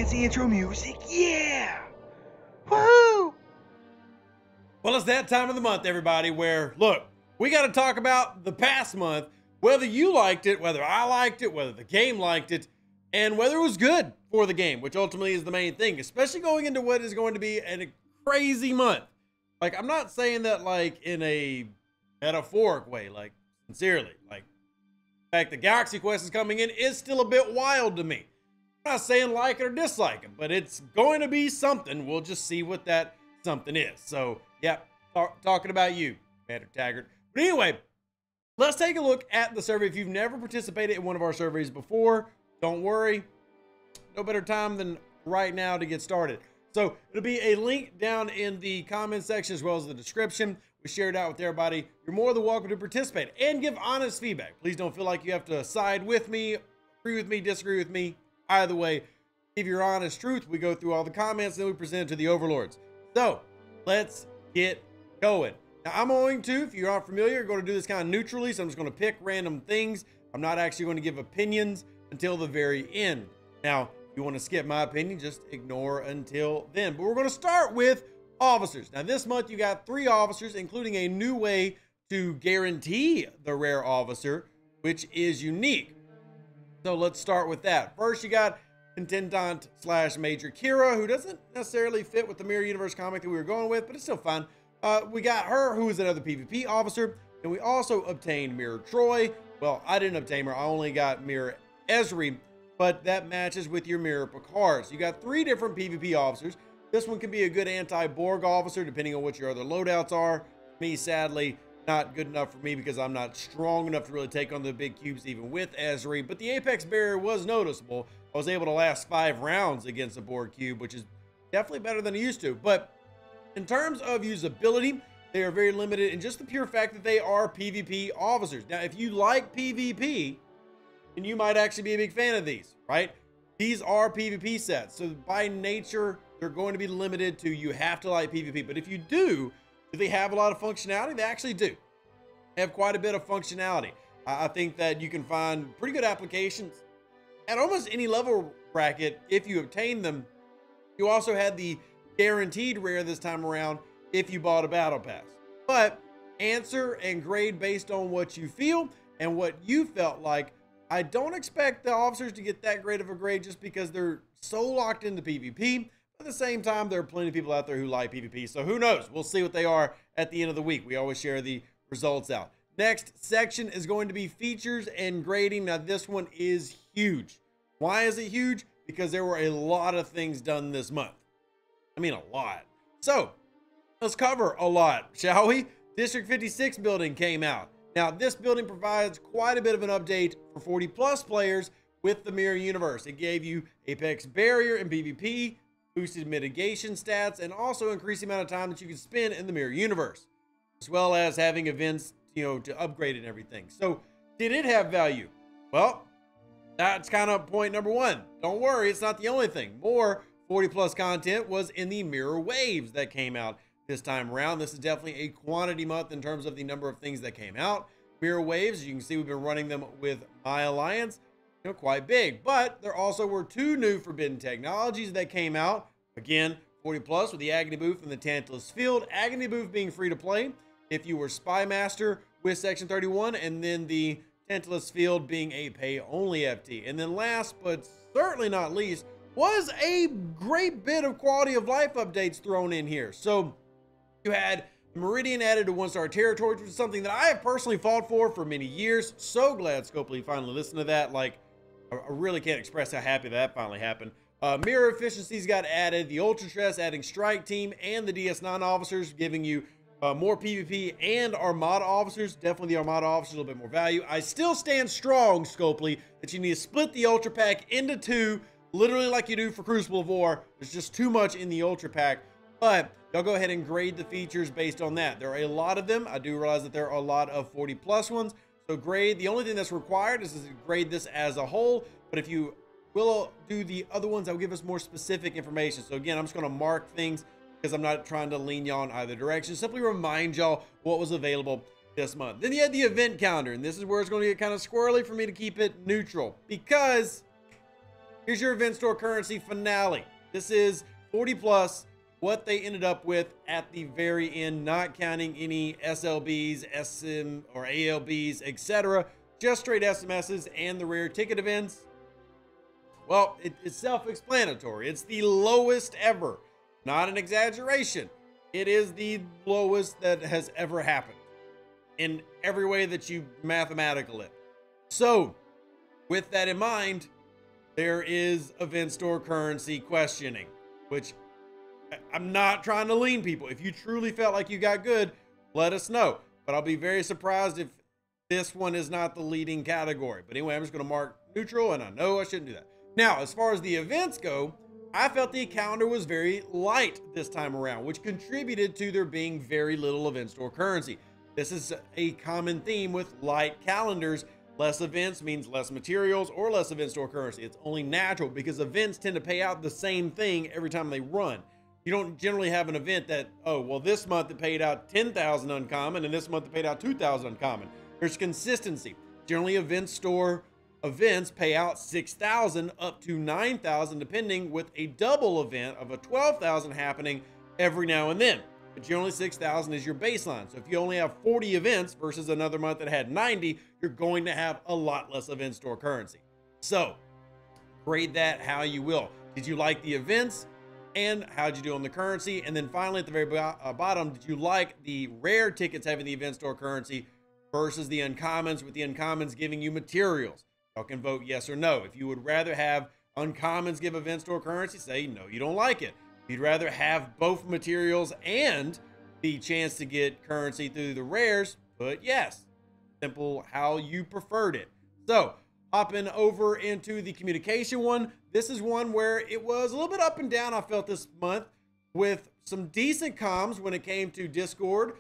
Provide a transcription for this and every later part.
fancy intro music. Yeah! Woohoo! Well, it's that time of the month, everybody, where, look, we got to talk about the past month, whether you liked it, whether I liked it, whether the game liked it, and whether it was good for the game, which ultimately is the main thing, especially going into what is going to be a crazy month. Like, I'm not saying that, like, in a metaphoric way, like, sincerely. Like, the fact that Galaxy Quest is coming in is still a bit wild to me. I'm not saying like it or dislike it, but it's going to be something. We'll just see what that something is. So, yeah, talking about you, Matter Taggart. But anyway, let's take a look at the survey. If you've never participated in one of our surveys before, don't worry. No better time than right now to get started. So it'll be a link down in the comment section as well as the description. We share it out with everybody. You're more than welcome to participate and give honest feedback. Please don't feel like you have to side with me, agree with me, disagree with me. Either way, give your honest truth. We go through all the comments, then we present it to the overlords. So let's get going. Now I'm going to, if you aren't familiar, going to do this kind of neutrally. So I'm just going to pick random things. I'm not actually going to give opinions until the very end. Now, if you want to skip my opinion, just ignore until then. But we're going to start with officers. Now this month you got 3 officers, including a new way to guarantee the rare officer, which is unique. So let's start with that. First, you got Contendant / Major Kira, who doesn't necessarily fit with the Mirror Universe comic that we were going with, but it's still fun. We got her, who is another PvP officer. And we also obtained Mirror Troy. Well, I didn't obtain her. I only got Mirror Ezri, but that matches with your Mirror Picard. So you got 3 different PvP officers. This one can be a good anti-Borg officer, depending on what your other loadouts are. Me, sadly, not good enough for me because I'm not strong enough to really take on the big cubes even with Ezri, but the Apex barrier was noticeable. I was able to last 5 rounds against a Borg cube, which is definitely better than I used to. But in terms of usability, they are very limited in just the pure fact that they are PvP officers. Now, if you like PvP, then you might actually be a big fan of these, right? These are PvP sets, so by nature, they're going to be limited to you have to like PvP. But if you do they have a lot of functionality? They actually do. They have quite a bit of functionality. I think that you can find pretty good applications at almost any level bracket if you obtain them. You also had the guaranteed rare this time around if you bought a battle pass. But answer and grade based on what you feel and what you felt like. I don't expect the officers to get that great of a grade just because they're so locked into PvP. At the same time, there are plenty of people out there who like PvP, so who knows? We'll see what they are at the end of the week. We always share the results out. Next section is going to be features and grading. Now, this one is huge. Why is it huge? Because there were a lot of things done this month. I mean, a lot. So, let's cover a lot, shall we? District 56 building came out. Now, this building provides quite a bit of an update for 40-plus players with the Mirror Universe. It gave you Apex Barrier and PvP, boosted mitigation stats, and also increased the amount of time that you can spend in the Mirror Universe, as well as having events, to upgrade and everything. So did it have value? Well, that's kind of point number 1. Don't worry, it's not the only thing. More 40+ content was in the Mirror Waves that came out this time around. This is definitely a quantity month in terms of the number of things that came out. Mirror Waves, as you can see, we've been running them with My Alliance. Quite big, but there also were 2 new forbidden technologies that came out. Again, 40+ with the Agony Booth and the Tantalus Field. Agony Booth being free to play if you were Spy Master with Section 31, and then the Tantalus Field being a pay-only FT. And then last, but certainly not least, was a great bit of quality of life updates thrown in here. So you had Meridian added to 1-star territories, which is something that I have personally fought for many years. So glad Scopely finally listened to that. Like, I really can't express how happy that finally happened. Mirror efficiencies got added, the Ultra Stress adding Strike Team and the DS9 officers, giving you more PvP and Armada officers. Definitely the Armada officers a little bit more value. I still stand strong, Scopely, that you need to split the Ultra Pack into 2, literally like you do for Crucible of War. There's just too much in the Ultra Pack, but y'all go ahead and grade the features based on that. There are a lot of them. I do realize that there are a lot of 40+ ones. So grade, the only thing that's required is to grade this as a whole, but if you will do the other ones, that will give us more specific information. So again, I'm just going to mark things because I'm not trying to lean y'all in either direction. Simply remind y'all what was available this month. Then you had the event calendar, and this is where it's going to get kind of squirrely for me to keep it neutral because Here's your event store currency finale. This is 40 plus what they ended up with at the very end, not counting any SLBs, SM or ALBs, etc. Just straight SMSs and the rare ticket events. Well, it's self-explanatory. It's the lowest ever. Not an exaggeration. It is the lowest that has ever happened in every way that you mathematical it. So, with that in mind, there is event store currency questioning, which I'm not trying to lean people. If you truly felt like you got good, let us know. But I'll be very surprised if this one is not the leading category. But anyway, I'm just going to mark neutral, and I know I shouldn't do that. Now, as far as the events go, I felt the calendar was very light this time around, which contributed to there being very little event store currency. This is a common theme with light calendars. Less events means less materials or less event store currency. It's only natural because events tend to pay out the same thing every time they run. You don't generally have an event that, oh, well, this month it paid out 10,000 uncommon and this month it paid out 2,000 uncommon. There's consistency. Generally, event store events pay out 6,000 up to 9,000, depending, with a double event of a 12,000 happening every now and then. But generally 6,000 is your baseline. So if you only have 40 events versus another month that had 90, you're going to have a lot less event store currency. So grade that how you will. Did you like the events? And how'd you do on the currency? And then finally at the very bottom, did you like the rare tickets having the event store currency versus the uncommons, with the uncommons giving you materials? Y'all can vote yes or no. If you would rather have uncommons give event store currency, say no, you don't like it. If you'd rather have both materials and the chance to get currency through the rares, put yes. Simple how you preferred it. So hopping over into the communication one, this is one where it was a little bit up and down, I felt, this month, with some decent comms when it came to Discord,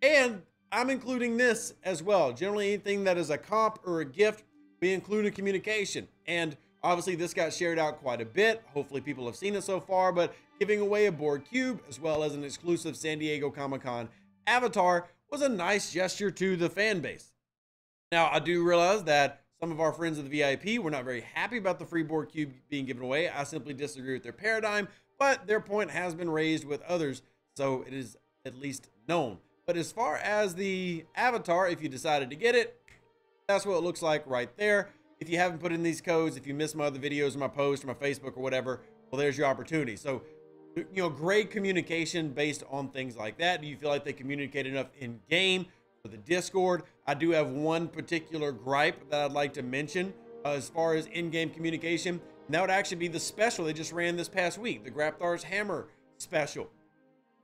and I'm including this as well. Generally, anything that is a comp or a gift, we include in communication. And obviously this got shared out quite a bit. Hopefully people have seen it so far, but giving away a board cube as well as an exclusive San Diego Comic-Con avatar was a nice gesture to the fan base. Now, I do realize that some of our friends of the VIP were not very happy about the free board cube being given away. I simply disagree with their paradigm, but their point has been raised with others, so it is at least known. But as far as the avatar, if you decided to get it, that's what it looks like right there. If you haven't put in these codes, if you missed my other videos or my post or my Facebook or whatever, well, there's your opportunity. So, you know, great communication based on things like that. Do you feel like they communicate enough in game for the Discord? I do have one particular gripe that I'd like to mention as far as in-game communication, and that would actually be the special they just ran this past week, the Grapthar's Hammer special.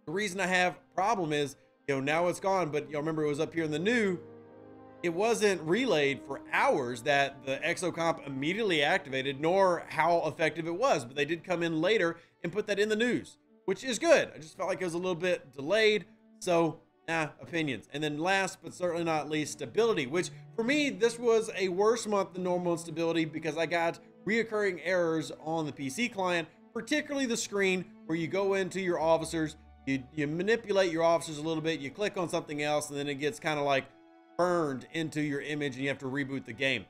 The reason I have problem is, you know, now it's gone, but you'll remember it was up here in the new. It wasn't relayed for hours that the Exocomp immediately activated, nor how effective it was, but they did come in later and put that in the news, which is good. I just felt like it was a little bit delayed. So, opinions. And then last, but certainly not least, stability, which for me, this was a worse month than normal in stability because I got reoccurring errors on the PC client, particularly the screen where you go into your officers, you manipulate your officers a little bit, you click on something else, and then it gets kind of like burned into your image and you have to reboot the game.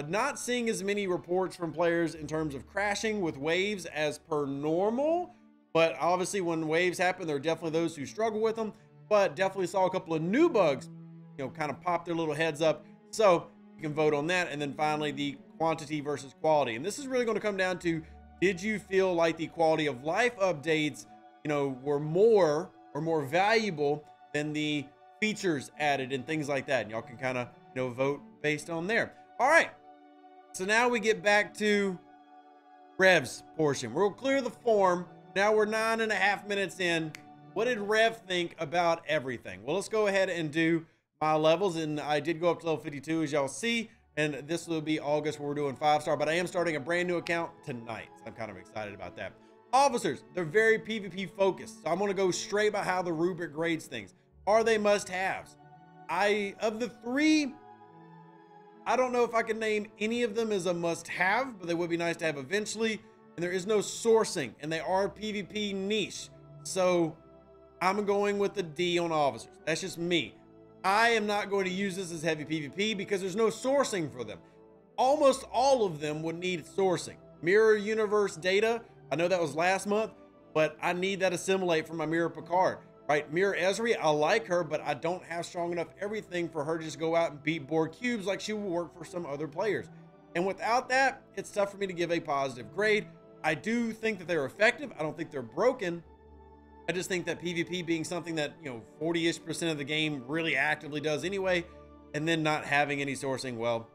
Not seeing as many reports from players in terms of crashing with waves as per normal, but obviously when waves happen, there are definitely those who struggle with them, but definitely saw a couple of new bugs, you know, kind of pop their little heads up. So you can vote on that. And then finally, the quantity versus quality. And this is really going to come down to, did you feel like the quality of life updates, you know, were more or more valuable than the features added and things like that? And y'all can kind of, you know, vote based on there. All right, so now we get back to Rev's portion. We'll clear the form. Now we're 9.5 minutes in. What did Rev think about everything? Well, let's go ahead and do my levels, and I did go up to level 52 as y'all see, and this will be August where we're doing 5-star, but I am starting a brand new account tonight, so I'm kind of excited about that. Officers, they're very PvP focused, so I'm going to go straight by how the rubric grades things. Are they must-haves? Of the three, I don't know if I can name any of them as a must-have, but they would be nice to have eventually. And there is no sourcing, and they are PvP niche. So I'm going with the D on officers. That's just me. I am not going to use this as heavy PvP because there's no sourcing for them. Almost all of them would need sourcing. Mirror Universe data. I know that was last month, but I need that assimilate for my Mirror Picard, right? Mirror Ezri, I like her, but I don't have strong enough everything for her to just go out and beat Borg cubes like she will work for some other players. And without that, it's tough for me to give a positive grade. I do think that they're effective. I don't think they're broken. I just think that PvP being something that, 40-ish% of the game really actively does anyway, and then not having any sourcing, well,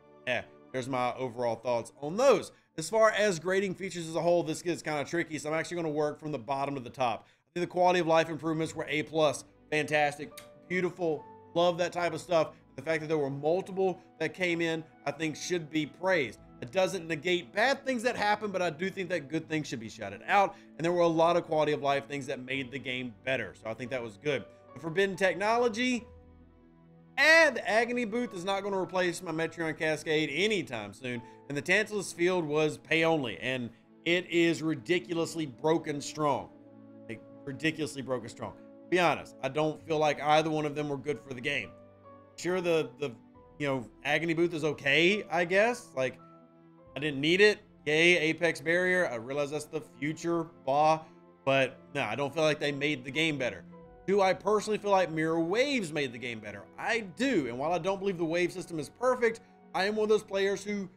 there's my overall thoughts on those. As far as grading features as a whole, this gets kind of tricky, so I'm actually going to work from the bottom to the top. I think the quality of life improvements were A+, fantastic, beautiful, love that type of stuff. The fact that there were multiple that came in, I think should be praised. It doesn't negate bad things that happen, but I do think that good things should be shouted out. And there were a lot of quality of life things that made the game better. So I think that was good. The Forbidden Technology, the Agony Booth is not going to replace my Metreon Cascade anytime soon. And the Tantalus Field was pay only. And it is ridiculously broken strong. Like, ridiculously broken strong. Be honest, I don't feel like either one of them were good for the game. Sure, the Agony Booth is okay, I guess. Like, I didn't need it. Yay, Apex Barrier. I realize that's the future, blah. But no, I don't feel like they made the game better. Do I personally feel like Mirror Waves made the game better? I do. And while I don't believe the wave system is perfect, I am one of those players who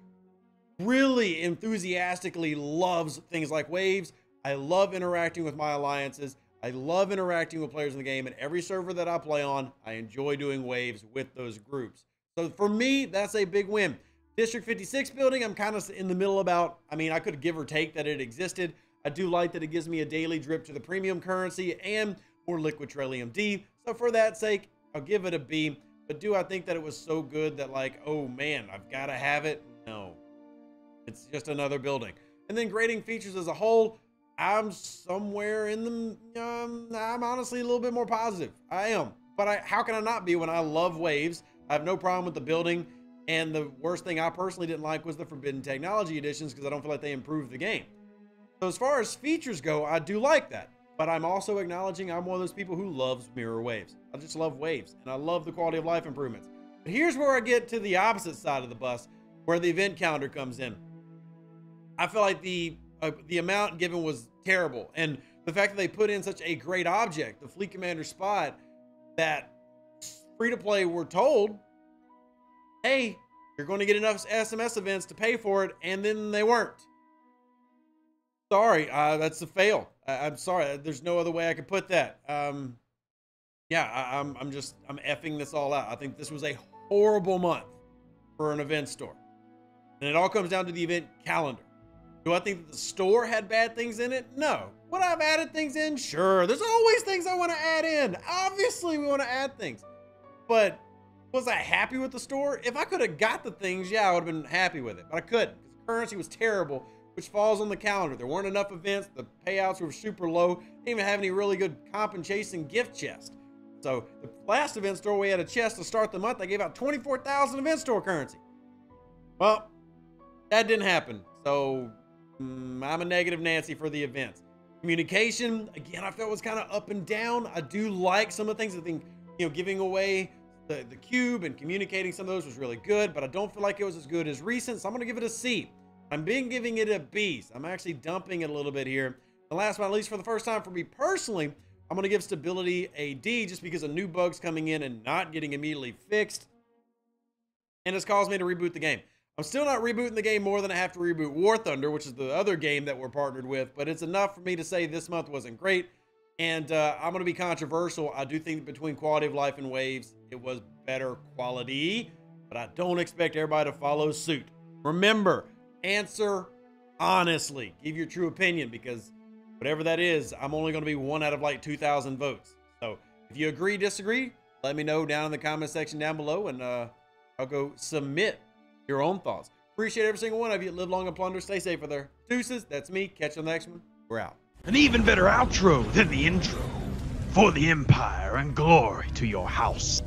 really enthusiastically loves things like waves. I love interacting with my alliances. I love interacting with players in the game, and every server that I play on, I enjoy doing waves with those groups. So for me, that's a big win. District 56 building, I'm kind of in the middle about. I mean, I could give or take that it existed. I do like that it gives me a daily drip to the premium currency and more liquid Trellium D. So for that sake, I'll give it a B. But do I think that it was so good that, like, oh man, I've got to have it? No. It's just another building. And then grading features as a whole, I'm somewhere in the, I'm honestly a little bit more positive. I am. But how can I not be when I love waves? I have no problem with the building. And the worst thing I personally didn't like was the Forbidden Technology editions because I don't feel like they improved the game. So as far as features go, I do like that. But I'm also acknowledging I'm one of those people who loves Mirror Waves. I just love waves. And I love the quality of life improvements. But here's where I get to the opposite side of the bus, where the event calendar comes in. I feel like the amount given was terrible. And the fact that they put in such a great object, the Fleet Commander spot, that free-to-play were told, hey, you're going to get enough SMS events to pay for it, and then they weren't. Sorry, that's a fail. I'm sorry. There's no other way I could put that. Yeah, I'm effing this all out. I think this was a horrible month for an event store. And it all comes down to the event calendar. Do I think that the store had bad things in it? No. Would I have added things in? Sure. There's always things I want to add in. Obviously, we want to add things. But was I happy with the store? If I could have got the things, yeah, I would have been happy with it. But I couldn't because the currency was terrible, which falls on the calendar. There weren't enough events. The payouts were super low. Didn't even have any really good compensation gift chest. So the last event store, we had a chest to start the month. They gave out 24,000 event store currency. Well, that didn't happen. So I'm a negative Nancy for the events. Communication, again, I felt was kind of up and down. I do like some of the things. I think, giving away the cube and communicating some of those was really good, but I don't feel like it was as good as recent. So I'm going to give it a C. I'm giving it a B. So I'm actually dumping it a little bit here. And last but not least, for the first time for me personally, I'm going to give stability a D just because of new bugs coming in and not getting immediately fixed. And it's caused me to reboot the game. I'm still not rebooting the game more than I have to reboot War Thunder, which is the other game that we're partnered with, but it's enough for me to say this month wasn't great. And I'm going to be controversial. I do think between quality of life and waves, it was better quality, but I don't expect everybody to follow suit. Remember, answer honestly. Give your true opinion, because whatever that is, I'm only going to be one out of like 2,000 votes. So if you agree, disagree, let me know down in the comment section down below, and I'll go submit your own thoughts. Appreciate every single one of you. Live long and plunder. Stay safe out there. Deuces, that's me. Catch you on the next one. We're out. An even better outro than the intro. For the Empire and glory to your house.